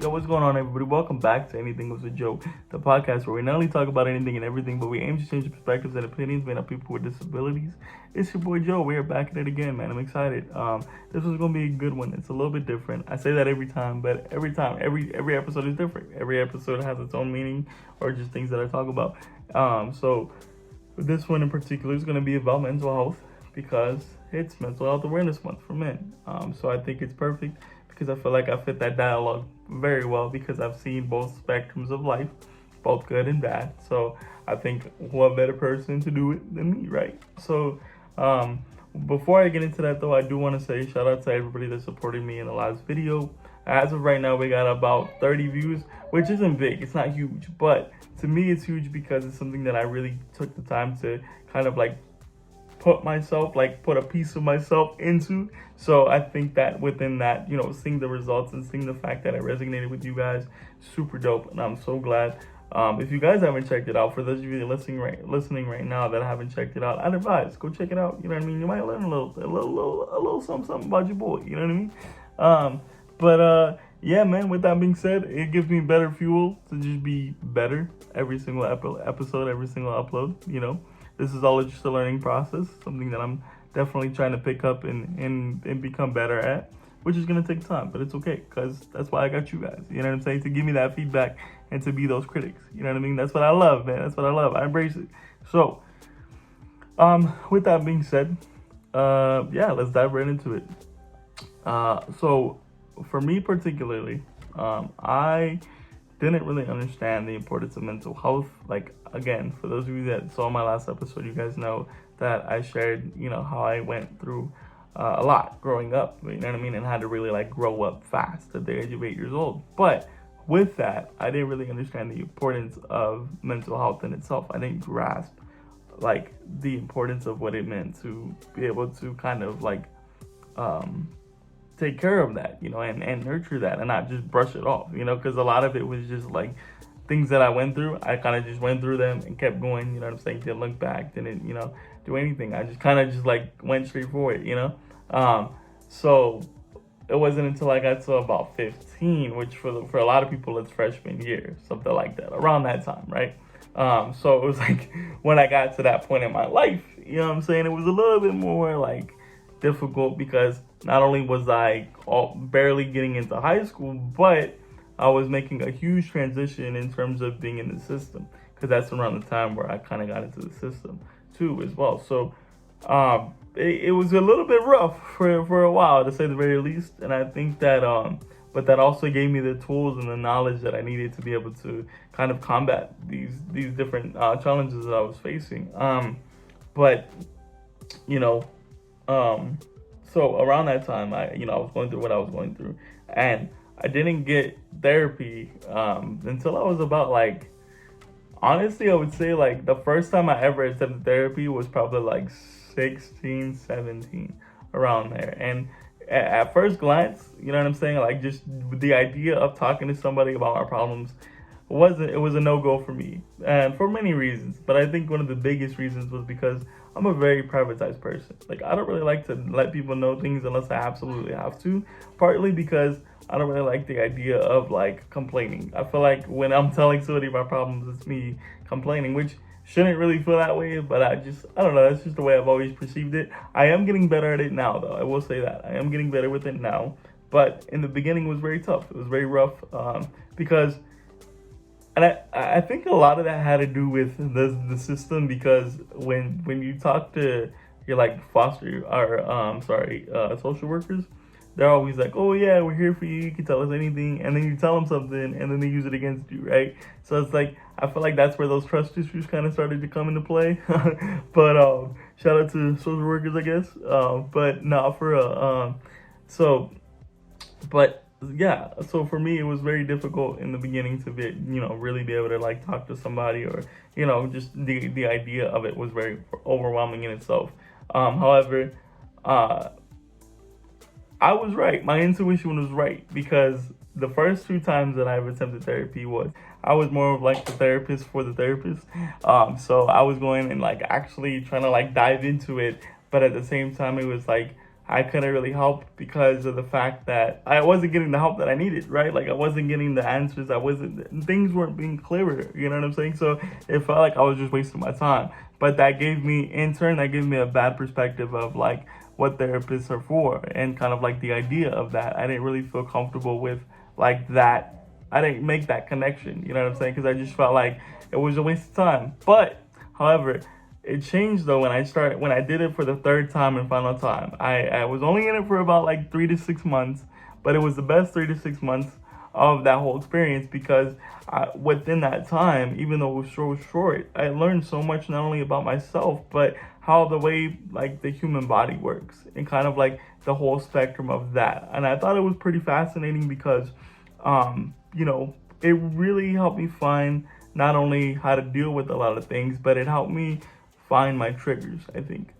Yo, what's going on, everybody? Welcome back to Anything Was a Joke, the podcast where we not only talk about anything and everything, but we aim to change the perspectives and opinions made of people with disabilities. It's your boy Joe. We are back at it again, man. I'm excited. This was gonna be a good one. It's a little bit different. I say that every time, but every episode is different. Every episode has its own meaning or just things that I talk about. So this one in particular is gonna be about mental health because it's Mental Health Awareness Month for men. So I think it's perfect because I feel like I fit that dialogue very well because I've seen both spectrums of life, both good and bad. So I think what better person to do it than me, right? So before I get into that though, I do want to say shout out to everybody that supported me in the last video. As of right now, we got about 30 views, which isn't big. It's not huge, but to me it's huge because it's something that I really took the time to kind of like put a piece of myself into. So I think that within that, seeing the results and seeing the fact that I resonated with you guys, super dope. And I'm so glad. If you guys haven't checked it out, for those of you listening right now that haven't checked it out, I'd advise go check it out. You know what I mean? You might learn a little something about your boy. You know what I mean? Yeah, man. With that being said, it gives me better fuel to just be better every single episode, every single upload. This is all just a learning process, something that I'm definitely trying to pick up and become better at, which is going to take time, but it's okay because that's why I got you guys, you know what I'm saying, to give me that feedback and to be those critics, you know what I mean? That's what I love, man. That's what I love. I embrace it. So, with that being said, let's dive right into it. So for me particularly, I didn't really understand the importance of mental health. Like, again, for those of you that saw my last episode, you guys know that I shared, how I went through a lot growing up, you know what I mean, and had to really like grow up fast at the age of 8 years old. But with that, I didn't really understand the importance of mental health in itself. I didn't grasp like the importance of what it meant to be able to kind of like take care of that, and nurture that and not just brush it off, because a lot of it was just like things that I went through. I kind of just went through them and kept going, you know what I'm saying? Didn't look back, didn't, do anything. I just kind of just like went straight for it, So it wasn't until I got to about 15, which for a lot of people, it's freshman year, something like that, around that time, right? So it was like when I got to that point in my life, you know what I'm saying? It was a little bit more like difficult because not only was I barely getting into high school, but I was making a huge transition in terms of being in the system, because that's around the time where I kind of got into the system too as well. So it was a little bit rough for a while, to say the very least. And I think that but that also gave me the tools and the knowledge that I needed to be able to kind of combat these different challenges that I was facing. So around that time, I was going through what I was going through, and I didn't get therapy until I was about like, honestly, I would say like the first time I ever attempted therapy was probably like 16, 17, around there. And at first glance, you know what I'm saying, like just the idea of talking to somebody about my problems was a no-go for me, and for many reasons. But I think one of the biggest reasons was because I'm a very privatized person. Like, I don't really like to let people know things unless I absolutely have to, partly because I don't really like the idea of like complaining. I feel like when I'm telling somebody my problems, it's me complaining, which shouldn't really feel that way, but I don't know, that's just the way I've always perceived it. I am getting better at it now, though. I will say that. I am getting better with it now, but in the beginning it was very tough. It was very rough because, and I think a lot of that had to do with the system, because when you talk to your like social workers, they're always like, oh yeah, we're here for you, you can tell us anything, and then you tell them something and then they use it against you, right? So it's like, I feel like that's where those trust issues kind of started to come into play. But shout out to social workers, I guess. But not for so for me, it was very difficult in the beginning to be, really be able to like talk to somebody, or, just the idea of it was very overwhelming in itself. However, I was right. My intuition was right, because the first 2 times that I've attempted therapy I was more of like the therapist for the therapist. So I was going and like actually trying to like dive into it, but at the same time, it was like I couldn't really help because of the fact that I wasn't getting the help that I needed, right? Like I wasn't getting the answers. Things weren't being clearer, you know what I'm saying? So it felt like I was just wasting my time. But that gave me a bad perspective of like what therapists are for and kind of like the idea of that. I didn't really feel comfortable with like that. I didn't make that connection, you know what I'm saying? Because I just felt like it was a waste of time. But, however, it changed though when I did it for the third time and final time. I was only in it for about like 3 to 6 months, but it was the best 3 to 6 months of that whole experience because within that time, even though it was so short, I learned so much not only about myself, but how the way like the human body works and kind of like the whole spectrum of that. And I thought it was pretty fascinating because, it really helped me find not only how to deal with a lot of things, but it helped me find my triggers, I think.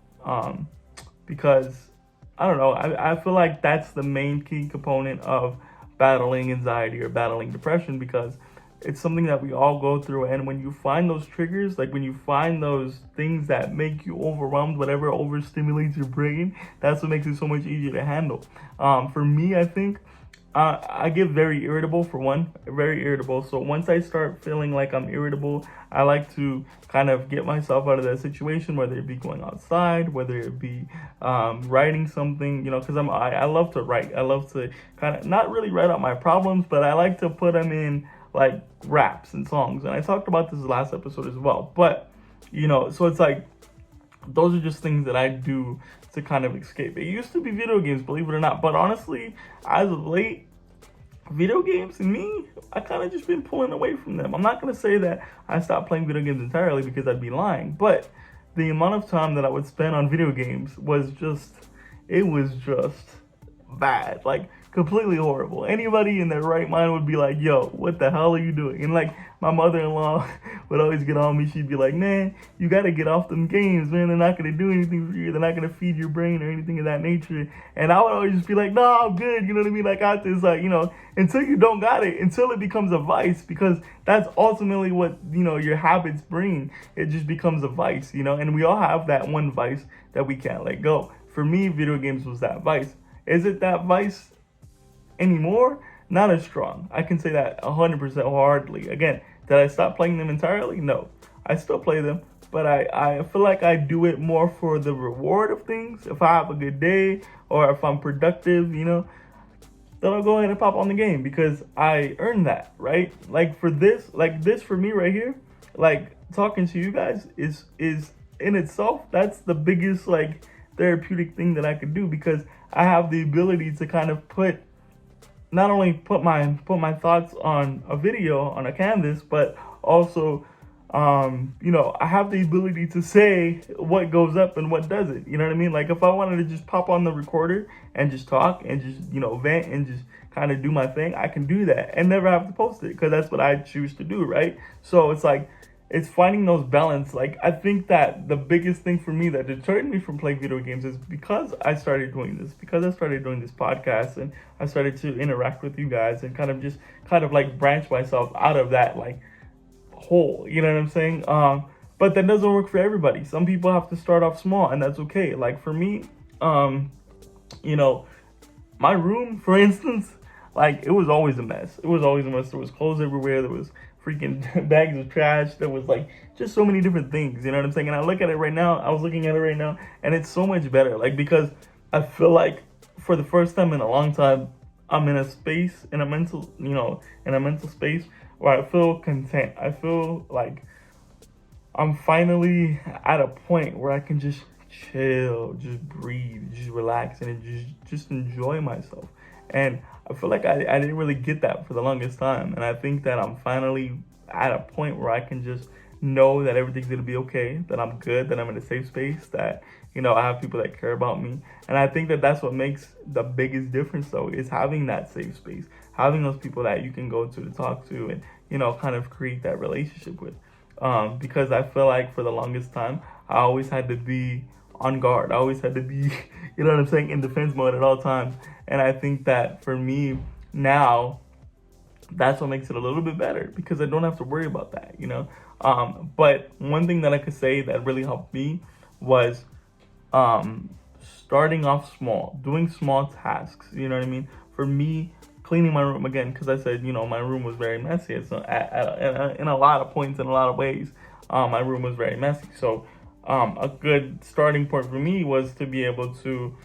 Because I don't know, I feel like that's the main key component of battling anxiety or battling depression because it's something that we all go through. And when you find those triggers, like when you find those things that make you overwhelmed, whatever overstimulates your brain, that's what makes it so much easier to handle. For me, I think I get very irritable for one, very irritable. So once I start feeling like I'm irritable, I like to kind of get myself out of that situation, whether it be going outside, whether it be writing something, because I love to write. I love to kind of not really write out my problems, but I like to put them in like raps and songs. And I talked about this last episode as well. But, so it's like, those are just things that I do to kind of escape. It used to be video games, believe it or not. But honestly, as of late, video games and me, I kind of just been pulling away from them. I'm not going to say that I stopped playing video games entirely because I'd be lying. But the amount of time that I would spend on video games was just bad. Like, completely horrible. Anybody in their right mind would be like, yo, what the hell are you doing? And like, my mother-in-law would always get on me. She'd be like, man, you got to get off them games, man. They're not going to do anything for you. They're not going to feed your brain or anything of that nature. And I would always just be like, no, I'm good. You know what I mean? Like, I just like, until you don't got it, until it becomes a vice, because that's ultimately what, your habits bring. It just becomes a vice, and we all have that one vice that we can't let go. For me, video games was that vice. Is it that vice anymore? Not as strong. I can say that 100% hardly. Again, did I stop playing them entirely? No. I still play them, but I feel like I do it more for the reward of things. If I have a good day or if I'm productive, then I'll go ahead and pop on the game because I earned that, right? Like for this for me right here, like talking to you guys is in itself, that's the biggest like therapeutic thing that I could do because I have the ability to kind of not only put my thoughts on a video, on a canvas, but also, I have the ability to say what goes up and what doesn't. You know what I mean? Like if I wanted to just pop on the recorder and just talk and just, vent and just kind of do my thing, I can do that and never have to post it because that's what I choose to do, right? So it's like, it's finding those balance. Like I think that the biggest thing for me that deterred me from playing video games is because I started doing this podcast and I started to interact with you guys and kind of like branch myself out of that like hole, you know what I'm saying? But that doesn't work for everybody. Some people have to start off small and that's okay. Like for me, my room, for instance, like it was always a mess. There was clothes everywhere. There was freaking bags of trash. There was like just so many different things, you know what I'm saying? And I was looking at it right now and it's so much better. Like because I feel like for the first time in a long time, I'm in a mental space where I feel content. I feel like I'm finally at a point where I can just chill, just breathe, just relax and just enjoy myself. And I feel like I didn't really get that for the longest time. And I think that I'm finally at a point where I can just know that everything's going to be okay, that I'm good, that I'm in a safe space, that, I have people that care about me. And I think that that's what makes the biggest difference, though, is having that safe space, having those people that you can go to talk to and, kind of create that relationship with. Because I feel like for the longest time, I always had to be on guard. I always had to be, in defense mode at all times. And I think that for me now, that's what makes it a little bit better because I don't have to worry about that, But one thing that I could say that really helped me was starting off small, doing small tasks. You know what I mean? For me, cleaning my room again, because I said, my room was very messy. It's in a lot of points, in a lot of ways, my room was very messy. So a good starting point for me was to be able to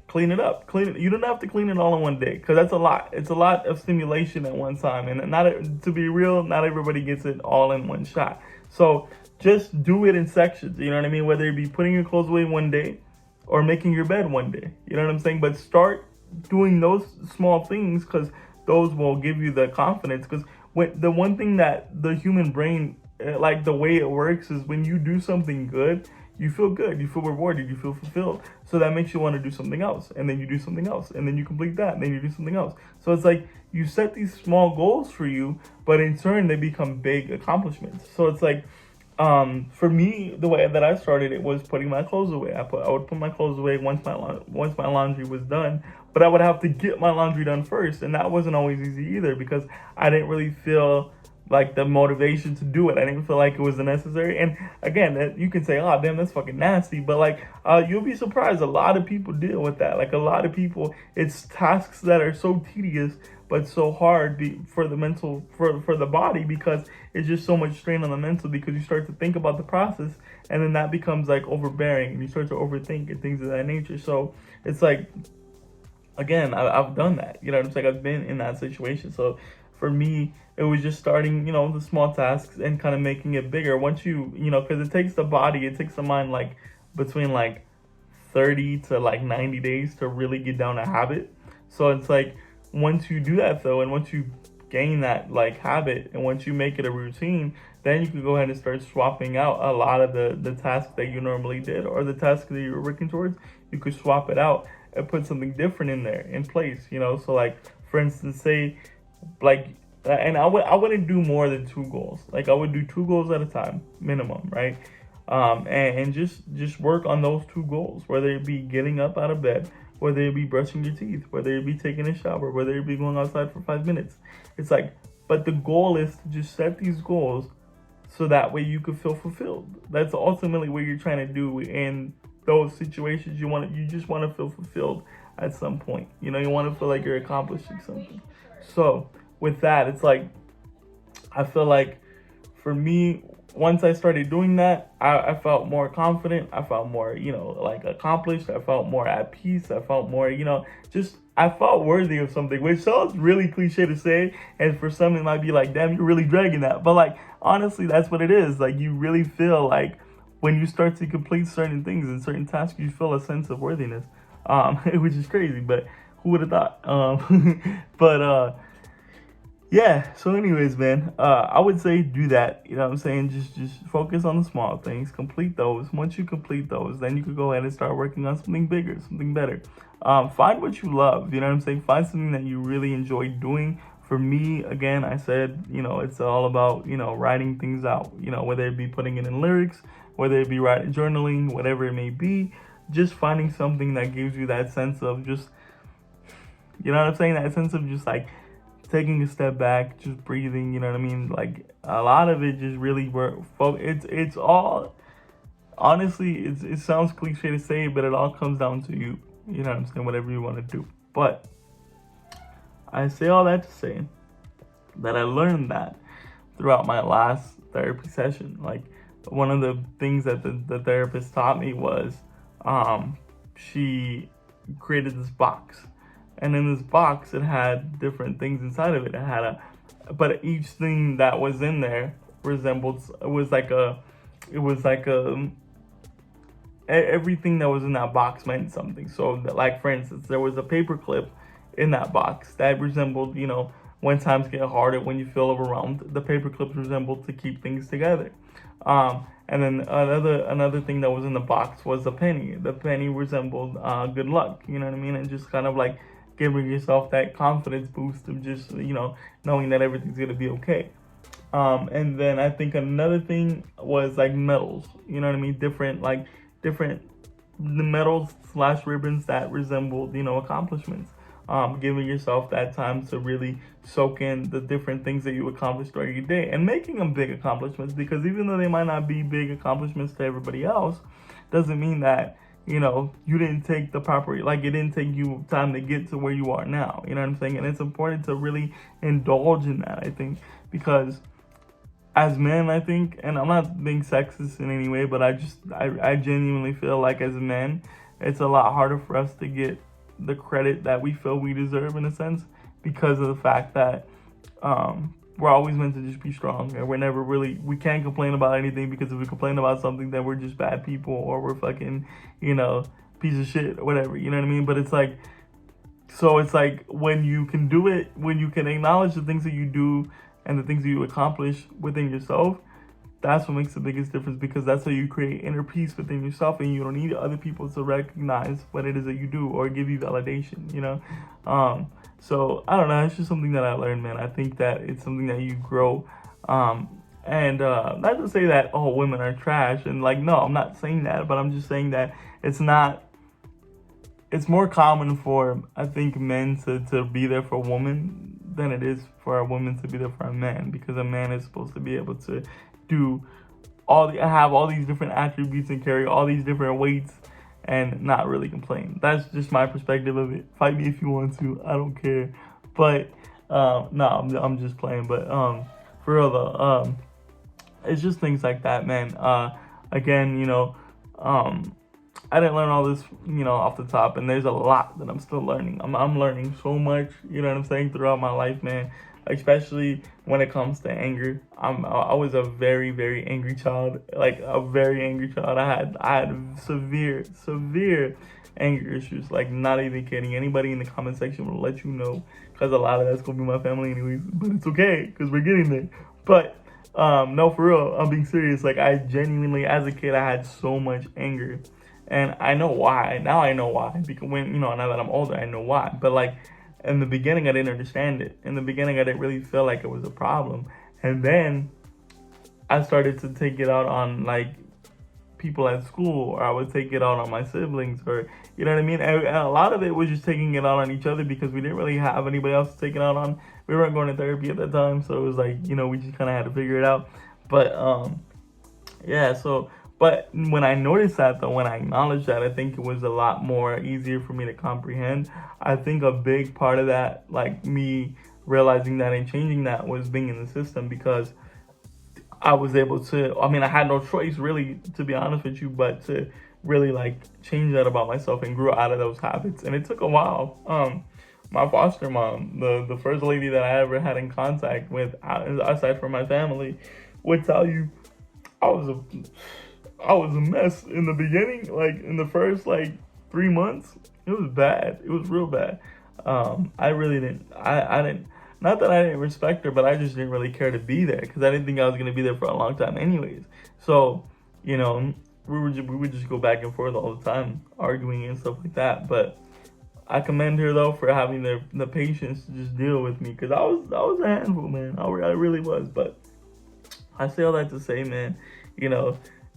clean it up. Clean it. You don't have to clean it all in one day, because that's a lot. It's a lot of stimulation at one time, and not to be real, not everybody gets it all in one shot. So just do it in sections. You know what I mean? Whether it be putting your clothes away one day or making your bed one day. You know what I'm saying? But start doing those small things, because those will give you the confidence. Because the one thing that the human brain, like the way it works, is when you do something good, you feel good, you feel rewarded, you feel fulfilled. So that makes you want to do something else, and then you do something else, and then you complete that, and then you do something else. So it's like you set these small goals for you, but in turn they become big accomplishments. So it's like, for me, the way that I started it was putting my clothes away. I would put my clothes away once my laundry was done, but I would have to get my laundry done first, and that wasn't always easy either, because I didn't really feel like the motivation to do it. I didn't feel like it was necessary. And again, you can say, "Oh, damn, that's fucking nasty," but like, you'll be surprised. A lot of people deal with that. Like, a lot of people, it's tasks that are so tedious but so hard for the mental, for the body, because it's just so much strain on the mental, because you start to think about the process, and then that becomes like overbearing, and you start to overthink and things of that nature. So it's like, again, I've done that. You know what I'm saying? I've been in that situation. So for me, it was just starting, the small tasks and kind of making it bigger. Once because it takes the body, it takes the mind like between like 30 to like 90 days to really get down a habit. So it's like, once you do that though, and once you gain that like habit, and once you make it a routine, then you can go ahead and start swapping out a lot of the tasks that you normally did, or the tasks that you were working towards. You could swap it out and put something different in there in place. So like, for instance, say like, and I wouldn't do more than 2 goals. Like, I would do 2 goals at a time minimum, right? And just work on those 2 goals, whether it be getting up out of bed, whether it be brushing your teeth, whether it be taking a shower, whether it be going outside for 5 minutes. It's like, but the goal is to just set these goals so that way you can feel fulfilled. That's ultimately what you're trying to do in those situations. You just want to feel fulfilled at some point. You want to feel like you're accomplishing something. So with that, it's like, I feel like for me, once I started doing that, I felt more confident. I felt more, like accomplished. I felt more at peace. I felt more, I felt worthy of something, which sounds really cliche to say. And for some, it might be like, damn, you're really dragging that. But like, honestly, that's what it is. Like, you really feel like when you start to complete certain things and certain tasks, you feel a sense of worthiness, which is crazy, but who would have thought? Yeah, so anyways, man, I would say do that. You know what I'm saying? Just focus on the small things, complete those. Once you complete those, then you could go ahead and start working on something bigger, something better. Find what you love, you know what I'm saying? Find something that you really enjoy doing. For me, again, I said, it's all about, writing things out, whether it be putting it in lyrics, whether it be journaling, whatever it may be, just finding something that gives you that sense of just, you know what I'm saying? That sense of just like, taking a step back, just breathing, you know what I mean? Like, a lot of it just really it's all, honestly, it sounds cliche to say, but it all comes down to you. You know what I'm saying? Whatever you want to do. But I say all that to say that I learned that throughout my last therapy session. Like, one of the things that the therapist taught me was, she created this box. And in this box, it had different things inside of it. But each thing that was in there everything that was in that box meant something. So, like, for instance, there was a paper clip in that box that resembled, when times get harder, when you feel overwhelmed, the paper clips resembled to keep things together. And then another thing that was in the box was a penny. The penny resembled good luck, you know what I mean? And just kind of like giving yourself that confidence boost of just, knowing that everything's going to be okay. And then I think another thing was like medals, you know what I mean? Different medals / ribbons that resembled, accomplishments. Giving yourself that time to really soak in the different things that you accomplished during your day and making them big accomplishments, because even though they might not be big accomplishments to everybody else, doesn't mean that you didn't take the proper, like, it didn't take you time to get to where you are now. You know what I'm saying? And it's important to really indulge in that, I think, because as men, I think, and I'm not being sexist in any way, but I genuinely feel like as men, it's a lot harder for us to get the credit that we feel we deserve in a sense, because of the fact that we're always meant to just be strong, and we can't complain about anything, because if we complain about something, then we're just bad people, or we're fucking, piece of shit, or whatever, you know what I mean? But it's like, so it's like, when you can do it, when you can acknowledge the things that you do and the things that you accomplish within yourself, that's what makes the biggest difference, because that's how you create inner peace within yourself, and you don't need other people to recognize what it is that you do or give you validation. So I don't know, it's just something that I learned, man. I think that it's something that you grow, and not to say that, oh, women are trash, and like, no, I'm not saying that, but I'm just saying that it's more common for, I think, men to be there for a woman than it is for a woman to be there for a man, because a man is supposed to be able to have all these different attributes and carry all these different weights and not really complain. That's just my perspective of it. Fight me if you want to, I don't care. But no, I'm just playing. But for real though, it's just things like that, man. Again, I didn't learn all this, off the top, and there's a lot that I'm still learning. I'm learning so much, you know what I'm saying, throughout my life, man. Especially when it comes to anger. I was a very, very angry child, like a very angry child. I had severe anger issues, like, not even kidding. Anybody in the comment section will let you know, because a lot of that's gonna be my family anyways. But it's okay, because we're getting there. But no, for real, I'm being serious. Like, I genuinely, as a kid, I had so much anger. And I know why. Now I know why. Because now that I'm older, I know why. But like, in the beginning, I didn't understand it. In the beginning, I didn't really feel like it was a problem. And then I started to take it out on, like, people at school, or I would take it out on my siblings, or, you know what I mean? And a lot of it was just taking it out on each other, because we didn't really have anybody else to take it out on. We weren't going to therapy at that time. So it was like, we just kind of had to figure it out. But, yeah, so... But when I noticed that, though, when I acknowledged that, I think it was a lot more easier for me to comprehend. I think a big part of that, like, me realizing that and changing that, was being in the system, because I was able to, I had no choice, really, to be honest with you, but to really, like, change that about myself and grow out of those habits. And it took a while. My foster mom, the first lady that I ever had in contact with, aside from my family, would tell you I was a mess in the beginning. Like, in the first, 3 months, it was bad. It was real bad. I really didn't, I didn't, not that I didn't respect her, but I just didn't really care to be there, because I didn't think I was going to be there for a long time anyways. So, we would just go back and forth all the time, arguing and stuff like that. But I commend her, though, for having the patience to just deal with me, because I was a handful, man. I really was. But I say all that to say, man,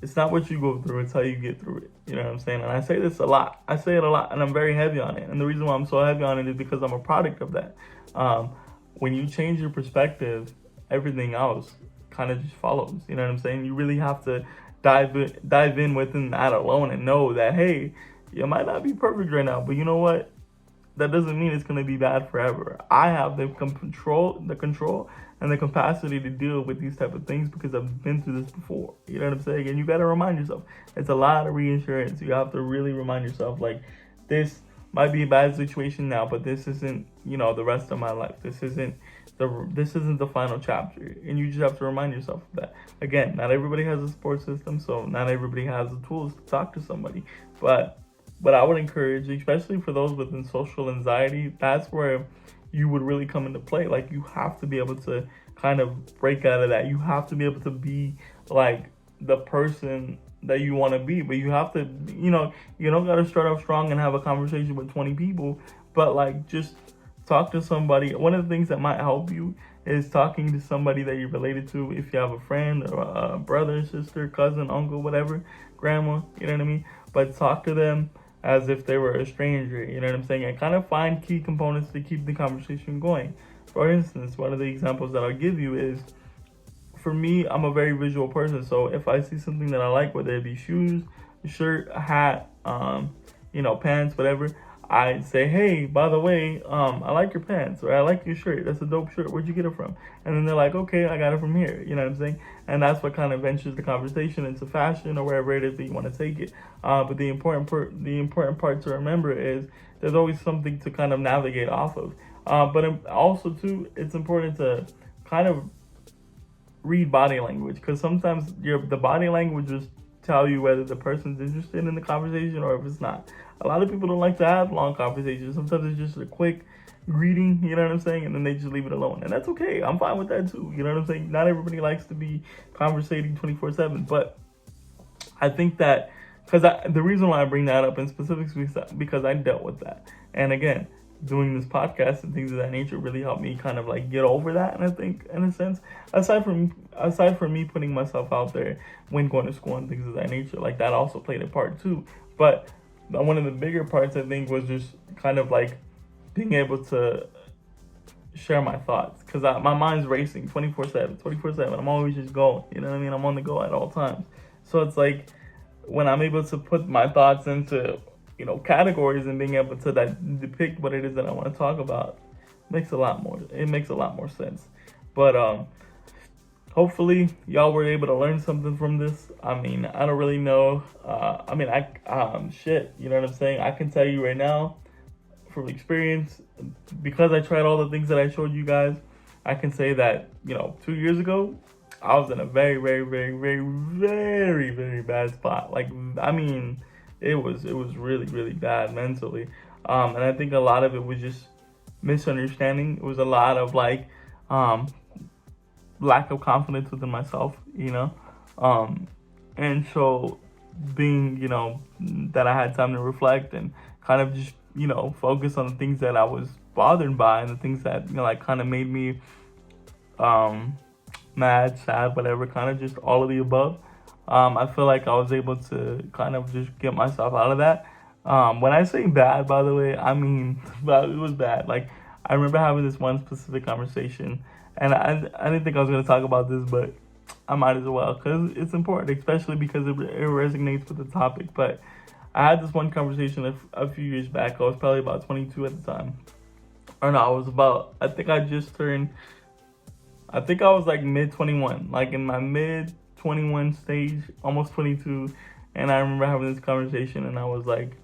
it's not what you go through, it's how you get through it. You know what I'm saying? And I say this a lot. I say it a lot, and I'm very heavy on it. And the reason why I'm so heavy on it is because I'm a product of that. When you change your perspective, everything else kind of just follows. You know what I'm saying? You really have to dive in within that alone, and know that, hey, you might not be perfect right now, but you know what? That doesn't mean it's going to be bad forever. I have the control and the capacity to deal with these type of things, because I've been through this before. You know what I'm saying? And you got to remind yourself. It's a lot of reassurance. You have to really remind yourself, like, this might be a bad situation now, but this isn't, the rest of my life. This isn't the final chapter. And you just have to remind yourself of that. Again, not everybody has a support system, so not everybody has the tools to talk to somebody. But I would encourage, especially for those with social anxiety, that's where you would really come into play. Like, you have to be able to kind of break out of that. You have to be able to be, like, the person that you want to be. But you have to, you don't got to start off strong and have a conversation with 20 people. But, like, just talk to somebody. One of the things that might help you is talking to somebody that you're related to. If you have a friend or a brother, sister, cousin, uncle, whatever, grandma, you know what I mean? But talk to them as if they were a stranger, you know what I'm saying? And kind of find key components to keep the conversation going. For instance, one of the examples that I'll give you is, for me, I'm a very visual person. So if I see something that I like, whether it be shoes, shirt, hat, pants, whatever, I say, hey, by the way, I like your pants, or I like your shirt. That's a dope shirt. Where'd you get it from? And then they're like, okay, I got it from here. You know what I'm saying? And that's what kind of ventures the conversation into fashion or wherever it is that you want to take it. But the important part to remember is there's always something to kind of navigate off of. But also too, it's important to kind of read body language, because sometimes the body language will tell you whether the person's interested in the conversation or if it's not. A lot of people don't like to have long conversations. Sometimes it's just a quick greeting, you know what I'm saying, and then they just leave it alone, and that's okay. I'm fine with that too, you know what I'm saying. Not everybody likes to be conversating 24/7, but I think that the reason why I bring that up in specifics is because I dealt with that, and again, doing this podcast and things of that nature really helped me kind of like get over that. And I think, in a sense, aside from me putting myself out there when going to school and things of that nature, like that also played a part too. But one of the bigger parts, I think, was just kind of like being able to share my thoughts, because my mind's racing 24/7. I'm always just going, you know what I mean? I'm on the go at all times. So it's like when I'm able to put my thoughts into categories and being able to depict what it is that I want to talk about, makes a lot more sense. But hopefully y'all were able to learn something from this. I mean, I don't really know. You know what I'm saying? I can tell you right now from experience, because I tried all the things that I showed you guys, I can say that, 2 years ago, I was in a very, very, very, very, very, very bad spot. Like, I mean, it was really, really bad mentally. And I think a lot of it was just misunderstanding. It was a lot of like lack of confidence within myself, and so being, that I had time to reflect and kind of just, focus on the things that I was bothered by and the things that, like kind of made me mad, sad, whatever, kind of just all of the above. I feel like I was able to kind of just get myself out of that. When I say bad, by the way, I mean, it was bad. Like, I remember having this one specific conversation, and I didn't think I was going to talk about this, but I might as well, because it's important, especially because it resonates with the topic. But I had this one conversation a few years back. I was probably about 22 at the time. Or no, I think I was like mid 21, like in my mid 21 stage, almost 22. And I remember having this conversation, and I was like,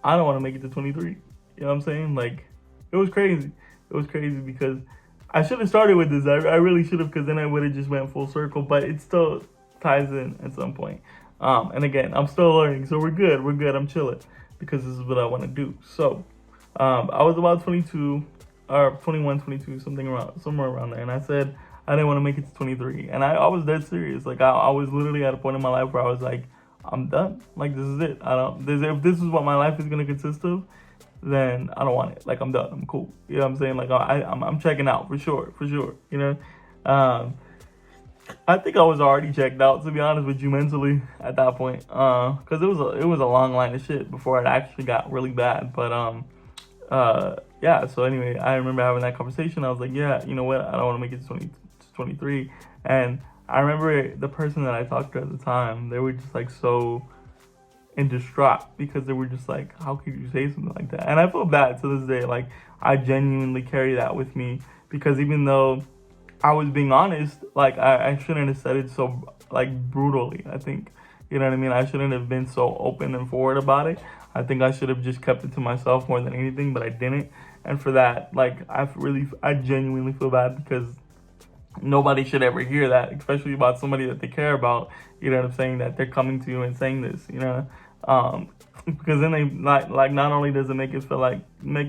I don't want to make it to 23. You know what I'm saying? Like, it was crazy. It was crazy because I should have started with this. I really should have, because then I would have just went full circle, but it still ties in at some point. And again, I'm still learning, so we're good. I'm chilling, because this is what I want to do. So, I was about 22, or 21, 22, somewhere around there, and I said I didn't want to make it to 23, and I was dead serious. Like, I was literally at a point in my life where I was like, I'm done. Like, this is it. If this is what my life is gonna consist of, then I don't want it. Like, I'm done. I'm cool. You know what I'm saying? Like, I'm checking out for sure. I think I was already checked out, to be honest with you, mentally at that point, because it was a long line of shit before it actually got really bad. But yeah. So anyway, I remember having that conversation. I was like, yeah, you know what? I don't want to make it to 23. And I remember the person that I talked to at the time, they were just like so in distraught, because they were just like, how could you say something like that? And I feel bad to this day. Like, I genuinely carry that with me, because even though I was being honest, like, I shouldn't have said it so, like, brutally, I think. You know what I mean? I shouldn't have been so open and forward about it. I think I should have just kept it to myself more than anything, but I didn't. And for that, like, I genuinely feel bad, because nobody should ever hear that, especially about somebody that they care about. You know what I'm saying? That they're coming to you and saying this, because then they not only does it make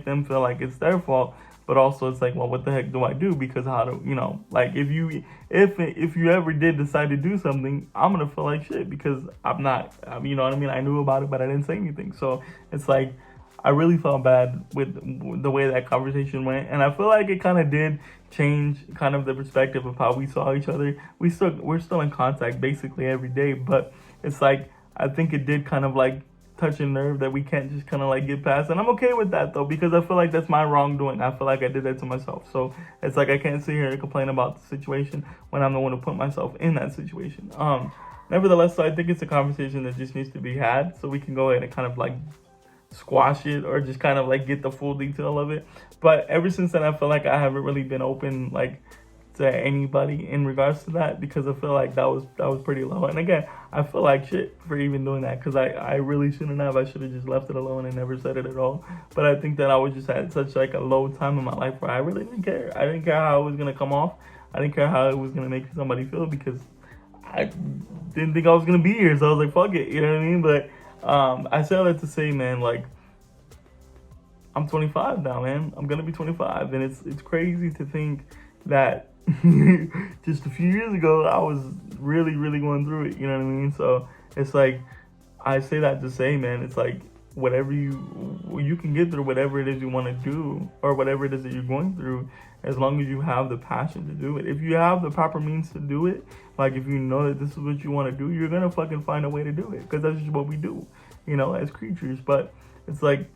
them feel like it's their fault, but also it's like, well, what the heck do I do? Because how do like, if you ever did decide to do something, I'm gonna feel like shit, because I'm not, you know what I mean? I knew about it, but I didn't say anything. So it's like, I really felt bad with the way that conversation went, and I feel like it kind of did change kind of the perspective of how we saw each other. We're still in contact basically every day, but it's like, I think it did kind of like touch a nerve that we can't just kind of like get past, and I'm okay with that though, because I feel like that's my wrongdoing. I feel like I did that to myself, so it's like I can't sit here and complain about the situation when I'm the one who put myself in that situation. nevertheless, so I think it's a conversation that just needs to be had, so we can go ahead and kind of like squash it or just kind of like get the full detail of it. But ever since then, I feel like I haven't really been open like to anybody in regards to that, because I feel like that was pretty low. And again, I feel like shit for even doing that, because I really shouldn't have. I should have just left it alone and never said it at all. But I think that I was just at such like a low time in my life where I really didn't care. I didn't care how it was gonna come off. I didn't care how it was gonna make somebody feel, because I didn't think I was gonna be here. So I was like, fuck it, you know what I mean? But I say all that to say, man, like, I'm 25 now, man. I'm gonna be 25, and it's crazy to think that just a few years ago I was really, really going through it. You know what I mean? So it's like, I say that to say, man, it's like whatever you can get through whatever it is you want to do, or whatever it is that you're going through, as long as you have the passion to do it. If you have the proper means to do it, like if you know that this is what you want to do, you're gonna fucking find a way to do it, because that's just what we do, you know, as creatures. But it's like,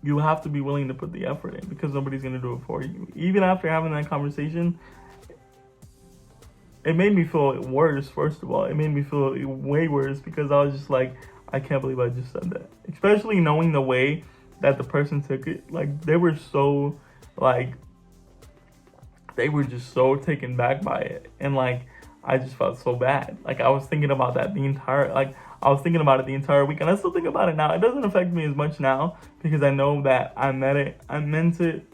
you have to be willing to put the effort in, because nobody's going to do it for you. Even after having that conversation, it made me feel worse, first of all. It made me feel way worse, because I was just like, I can't believe I just said that. Especially knowing the way that the person took it. Like, they were so, like, they were just so taken back by it. And, like, I just felt so bad. Like, I was thinking about that I was thinking about it the entire week, and I still think about it now. It doesn't affect me as much now, because I know that I meant it.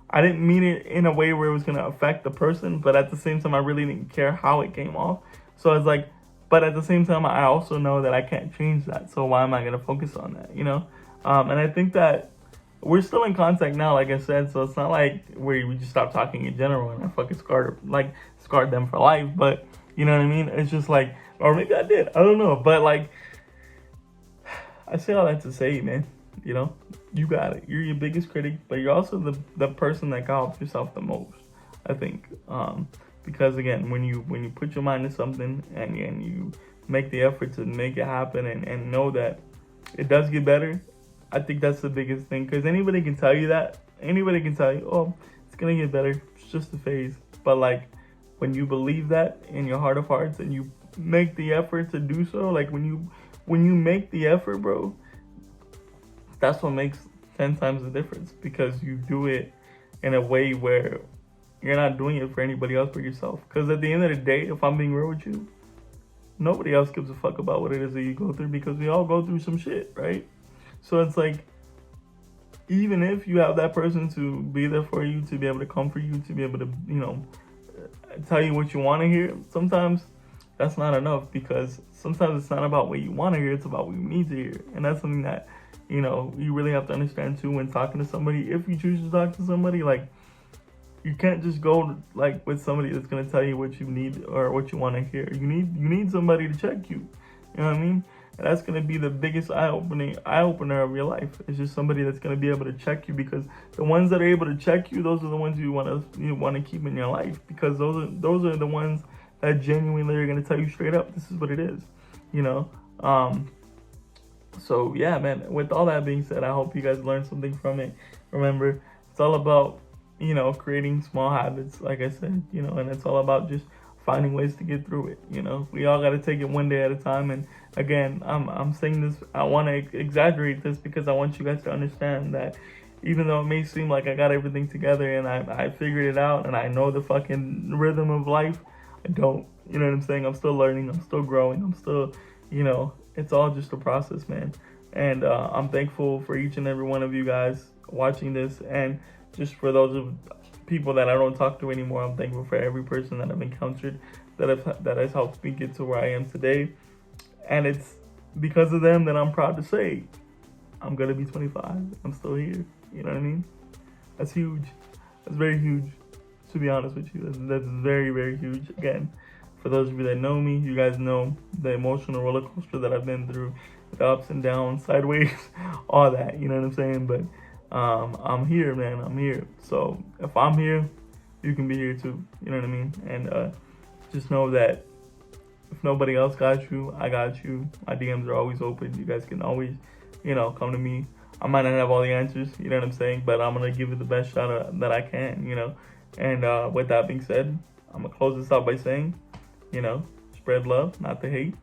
I didn't mean it in a way where it was going to affect the person, but at the same time, I really didn't care how it came off. So it's like, but at the same time, I also know that I can't change that. So why am I going to focus on that, you know? And I think that we're still in contact now, like I said, so it's not like where we just stopped talking in general and I fucking scarred them for life, but you know what I mean? It's just like, or maybe I did, I don't know, but like, I say all that to say, man, you know, you got it. You're your biggest critic, but you're also the person that can help yourself the most, I think. Because again, when you put your mind to something and you make the effort to make it happen and know that it does get better, I think that's the biggest thing. Because anybody can tell you that. Anybody can tell you, oh, it's going to get better. It's just a phase. But like, when you believe that in your heart of hearts and you make the effort to do so, like when you make the effort, bro, that's what makes 10 times the difference, because you do it in a way where you're not doing it for anybody else but yourself. Because at the end of the day, if I'm being real with you, nobody else gives a fuck about what it is that you go through, because we all go through some shit, right? So it's like, even if you have that person to be there for you, to be able to comfort you, to be able to, you know, tell you what you want to hear, sometimes that's not enough, because sometimes it's not about what you want to hear, it's about what you need to hear. And that's something that, you know, you really have to understand too when talking to somebody. If you choose to talk to somebody, like, you can't just go like with somebody that's gonna tell you what you need or what you want to hear. You need somebody to check you. You know what I mean? And that's gonna be the biggest eye opener of your life. It's just somebody that's gonna be able to check you, because the ones that are able to check you, those are the ones you want to keep in your life, because those are the ones that genuinely are gonna tell you straight up, this is what it is. You know. So yeah, man, with all that being said, I hope you guys learned something from it. Remember, it's all about, you know, creating small habits, like I said, you know, and it's all about just finding ways to get through it. You know, we all got to take it one day at a time. And again, I'm saying this, I want to exaggerate this, because I want you guys to understand that even though it may seem like I got everything together and I figured it out and I know the fucking rhythm of life, I don't. You know what I'm saying? I'm still learning, I'm still growing, I'm still, you know, it's all just a process, man. And I'm thankful for each and every one of you guys watching this, and just for those of people that I don't talk to anymore, I'm thankful for every person that I've encountered that has helped me get to where I am today. And it's because of them that I'm proud to say I'm gonna be 25. I'm still here. You know what I mean? That's huge. That's very huge. To be honest with you, that's very, very huge. Again, for those of you that know me, you guys know the emotional roller coaster that I've been through, the ups and downs, sideways, all that. You know what I'm saying? But I'm here, man. I'm here. So if I'm here, you can be here too. You know what I mean? And just know that if nobody else got you, I got you. My DMs are always open. You guys can always, you know, come to me. I might not have all the answers, you know what I'm saying? But I'm going to give it the best shot that I can, you know? And with that being said, I'm going to close this out by saying, you know, spread love, not the hate.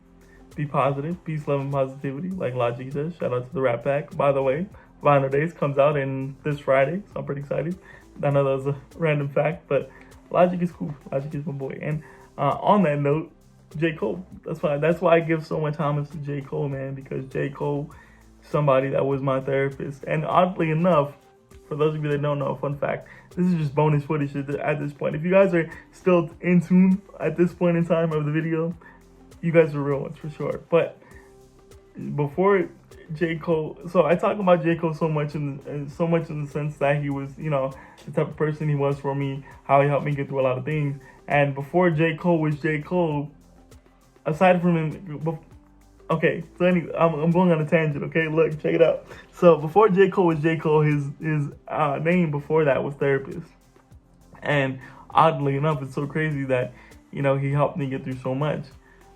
be positive, peace, love, and positivity, like Logic says. Shout out to the Rat Pack. By the way, Vinyl Days comes out in this Friday, so I'm pretty excited. I know that was a random fact, but Logic is cool. Logic is my boy. And on that note, J. Cole. That's why I give so much homage to J. Cole, man, because J. Cole, somebody that was my therapist. And oddly enough, for those of you that don't know, fun fact, this is just bonus footage at this point. If you guys are still in tune at this point in time of the video, you guys are real ones for sure. But before J. Cole, so I talk about J. Cole so much in the sense that he was, the type of person he was for me, how he helped me get through a lot of things. And before J. Cole was J. Cole, aside from him, okay, so anyway, I'm going on a tangent, okay? Look, check it out. So before J. Cole was J. Cole, his name before that was Therapist. And oddly enough, it's so crazy that, he helped me get through so much.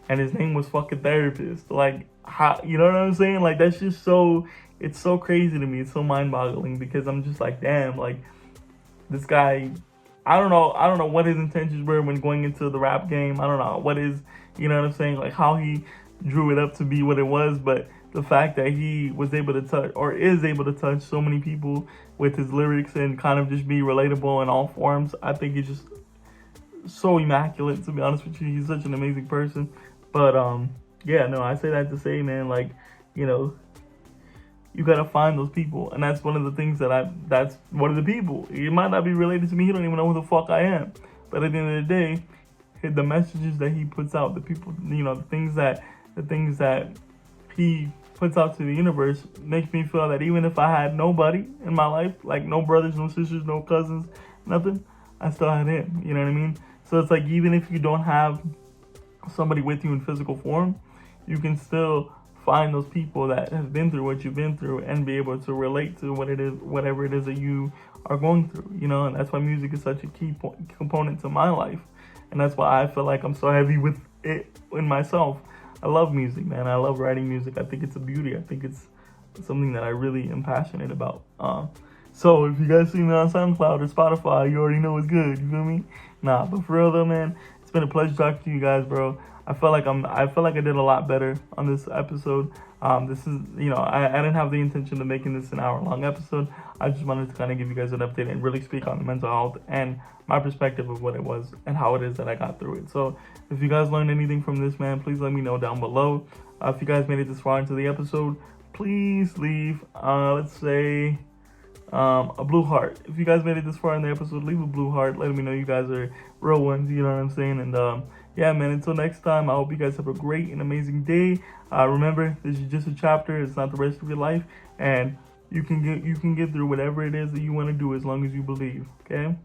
And his name was fucking Therapist. Like, how, you know what I'm saying? Like, that's just it's so crazy to me. It's so mind-boggling because I'm just like, damn, like, this guy, I don't know what his intentions were when going into the rap game. I don't know what is, you know what I'm saying? Like, how he drew it up to be what it was, but the fact that he was able to touch, or is able to touch, so many people with his lyrics and kind of just be relatable in all forms, I think he's just so immaculate, to be honest with you. He's such an amazing person. But yeah, no, I say that to say, man, like, you gotta find those people, and that's one of the things that's one of the people. He might not be related to me. He don't even know who the fuck I am. But at the end of the day, the messages that he puts out, the people, the things that he puts out to the universe makes me feel that even if I had nobody in my life, like no brothers, no sisters, no cousins, nothing, I still had him. You know what I mean? So it's like, even if you don't have somebody with you in physical form, you can still find those people that have been through what you've been through and be able to relate to whatever it is that you are going through, and that's why music is such a key component to my life. And that's why I feel like I'm so heavy with it in myself. I love music, man. I love writing music. I think it's a beauty. I think it's something that I really am passionate about. So if you guys see me on SoundCloud or Spotify, you already know it's good. You feel me? Nah, but for real though, man, it's been a pleasure talking to you guys, bro. I feel like I did a lot better on this episode. This is, I didn't have the intention of making this an hour-long episode. I just wanted to kind of give you guys an update and really speak on the mental health and my perspective of what it was and how it is that I got through it. So if you guys learned anything from this, man, please let me know down below. If you guys made it this far into the episode, please leave, let's say, a blue heart. If you guys made it this far in the episode, leave a blue heart. Let me know you guys are real ones, you know what I'm saying? And yeah, man, until next time, I hope you guys have a great and amazing day. Remember, this is just a chapter. It's not the rest of your life. And you can get through whatever it is that you want to do as long as you believe, okay?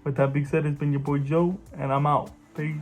With that being said, it's been your boy Joe, and I'm out. Peace.